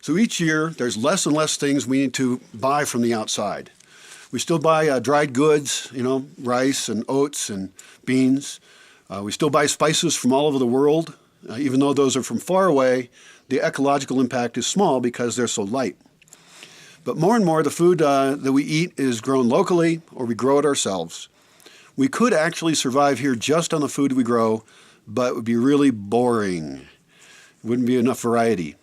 So each year, there's less and less things we need to buy from the outside. We still buy dried goods, rice and oats and beans. We still buy spices from all over the world. Even though those are from far away, the ecological impact is small because they're so light. But more and more, the food that we eat is grown locally, or we grow it ourselves. We could actually survive here just on the food we grow, but it would be really boring. Wouldn't be enough variety.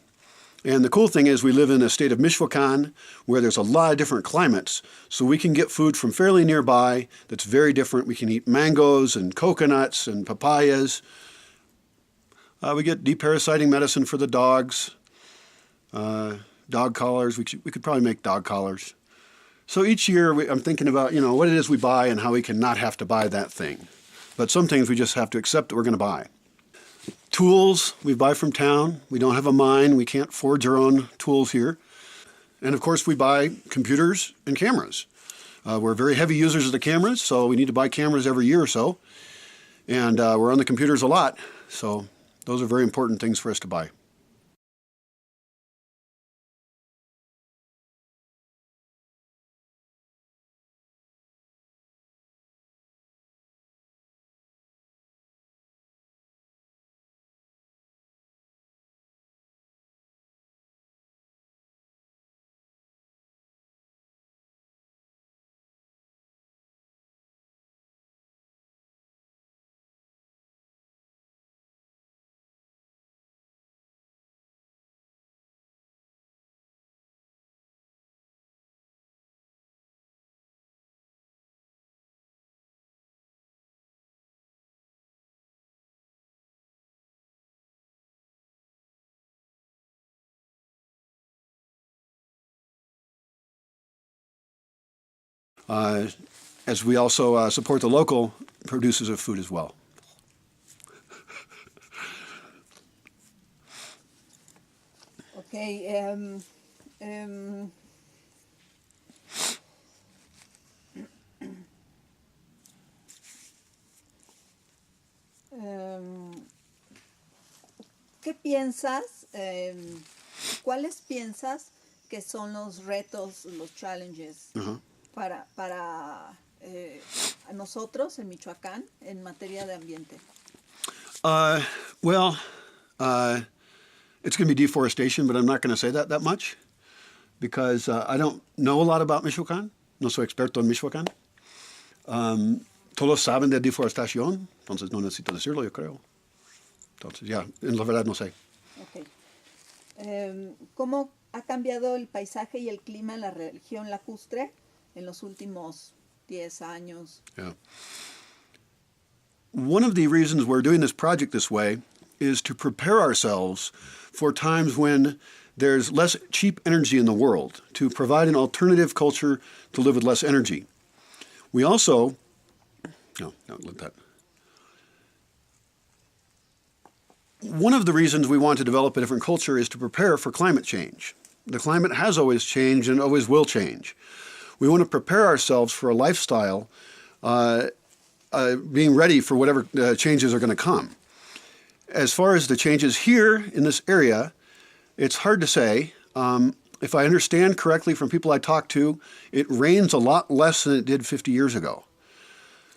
And the cool thing is we live in a state of Michoacan where there's a lot of different climates, so we can get food from fairly nearby that's very different. We can eat mangoes and coconuts and papayas. We get deparasiting medicine for the dogs, dog collars. We could probably make dog collars. So each year I'm thinking about, what it is we buy and how we can not have to buy that thing. But some things we just have to accept that we're going to buy. Tools we buy from town. We don't have a mine. We can't forge our own tools here. And of course we buy computers and cameras. We're very heavy users of the cameras, so we need to buy cameras every year or so. And we're on the computers a lot, so those are very important things for us to buy. As we also support the local producers of food as well. Okay. ¿Qué piensas? ¿Cuáles piensas que son los retos, los challenges para nosotros en Michoacán en materia de ambiente? It's going to be deforestation, but I'm not going to say that much because I don't know a lot about Michoacán. No soy experto en Michoacán. Todos saben de deforestación, entonces no necesito decirlo, yo creo. Entonces, en la verdad no sé. Okay. ¿Cómo ha cambiado el paisaje y el clima en la región lacustre en los últimos 10 años? Yeah. One of the reasons we're doing this project this way is to prepare ourselves for times when there's less cheap energy in the world, to provide an alternative culture to live with less energy. We also, one of the reasons we want to develop a different culture is to prepare for climate change. The climate has always changed and always will change. We want to prepare ourselves for a lifestyle being ready for whatever changes are going to come. As far as the changes here in this area, it's hard to say. If I understand correctly from people I talk to, it rains a lot less than it did 50 years ago.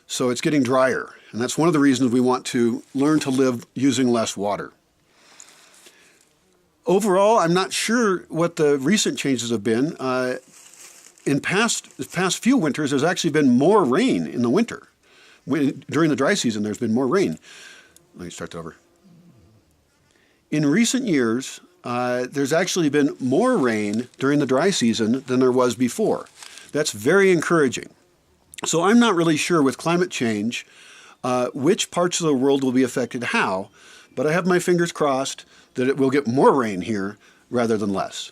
So it's getting drier, and that's one of the reasons we want to learn to live using less water. Overall, I'm not sure what the recent changes have been. In the past few winters, there's actually been more rain in the winter. During the dry season, there's been more rain. Let me start that over. In recent years, there's actually been more rain during the dry season than there was before. That's very encouraging. So I'm not really sure with climate change which parts of the world will be affected how, but I have my fingers crossed that it will get more rain here rather than less.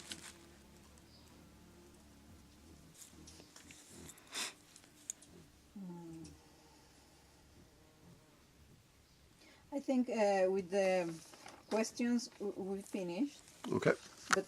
I think with the questions we finished. Okay. But